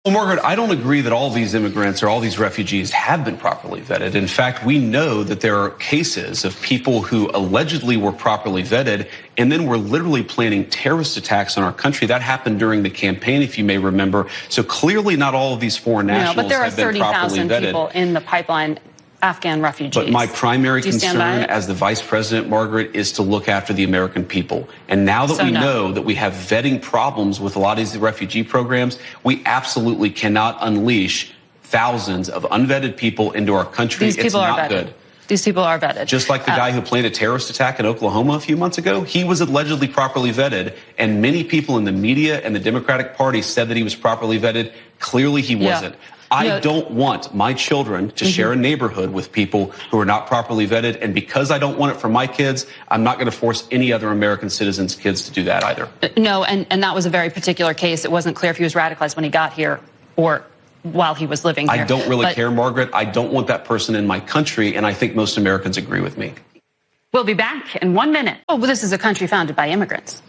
Well, Margaret, I don't agree that all these immigrants or all these refugees have been properly vetted. In fact, we know that there are cases of people who allegedly were properly vetted and then were literally planning terrorist attacks on our country. That happened during the campaign, if you may remember. So clearly not all of these foreign nationals have been properly vetted. But there are 30,000 people in the pipeline, Afghan refugees. But my primary concern as the vice president, Margaret, is to look after the American people. And now that we know that we have vetting problems with a lot of these refugee programs, we absolutely cannot unleash thousands of unvetted people into our country. It's not good. These people are vetted. Just like the guy who planned a terrorist attack in Oklahoma a few months ago, he was allegedly properly vetted, and many people in the media and the Democratic Party said that he was properly vetted. Clearly he wasn't. I don't want my children to share a neighborhood with people who are not properly vetted, and because I don't want it for my kids, I'm not going to force any other American citizens' kids to do that either. No, and that was a very particular case. It wasn't clear if he was radicalized when he got here or while he was living here. I don't really care, Margaret. I don't want that person in my country, and I think most Americans agree with me. We'll be back in 1 minute. Oh, well, this is a country founded by immigrants.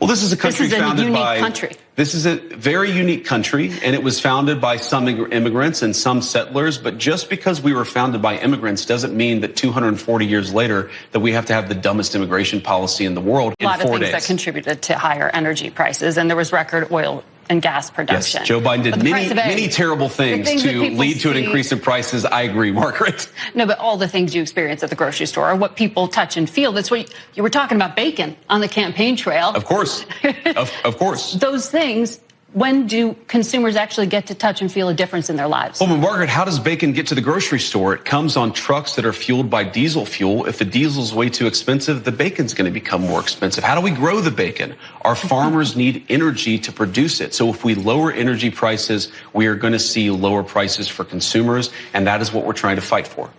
Well, this is a country founded by... country. This is a very unique country, and it was founded by some immigrants and some settlers. But just because we were founded by immigrants doesn't mean that 240 years later that we have to have the dumbest immigration policy in the world in 4 days. A lot of things that contributed to higher energy prices, and there was record oil and gas production. Yes, Joe Biden did many terrible things to lead to an increase in prices. I agree, Margaret. No, but all the things you experience at the grocery store are what people touch and feel. That's what you were talking about, bacon on the campaign trail. Of course, of course. Those things, when do consumers actually get to touch and feel a difference in their lives? Well, Margaret, how does bacon get to the grocery store? It comes on trucks that are fueled by diesel fuel. If the diesel's way too expensive, the bacon's going to become more expensive. How do we grow the bacon? Our farmers need energy to produce it. So if we lower energy prices, we are going to see lower prices for consumers, and that is what we're trying to fight for.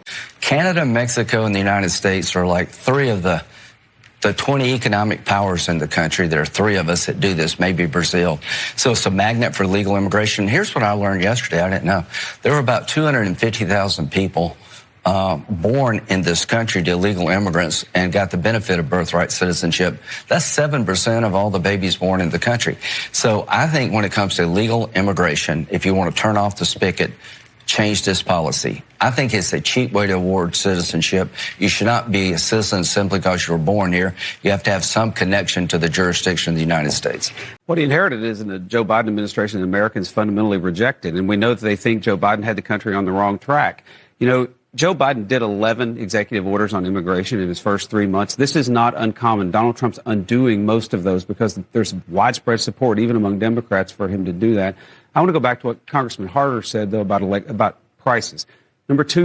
Canada, Mexico, and the United States are like three of the 20 economic powers in the country. There are three of us that do this, maybe Brazil. So it's a magnet for legal immigration. Here's what I learned yesterday. I didn't know. There were about 250,000 people born in this country to illegal immigrants and got the benefit of birthright citizenship. That's 7% of all the babies born in the country. So I think when it comes to legal immigration, if you want to turn off the spigot, change this policy. I think it's a cheap way to award citizenship. You should not be a citizen simply because you were born here. You have to have some connection to the jurisdiction of the United States. What he inherited is in the Joe Biden administration, Americans fundamentally rejected. And we know that they think Joe Biden had the country on the wrong track. You know, Joe Biden did 11 executive orders on immigration in his first 3 months. This is not uncommon. Donald Trump's undoing most of those because there's widespread support, even among Democrats, for him to do that. I want to go back to what Congressman Harder said, though, about prices. Number two,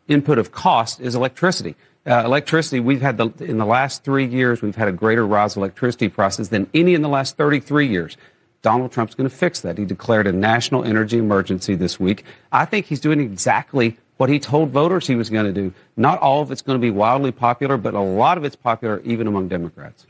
input of cost is electricity. Electricity, in the last 3 years, we've had a greater rise of electricity prices than any in the last 33 years. Donald Trump's going to fix that. He declared a national energy emergency this week. I think he's doing exactly what he told voters he was going to do. Not all of it's going to be wildly popular, but a lot of it's popular even among Democrats.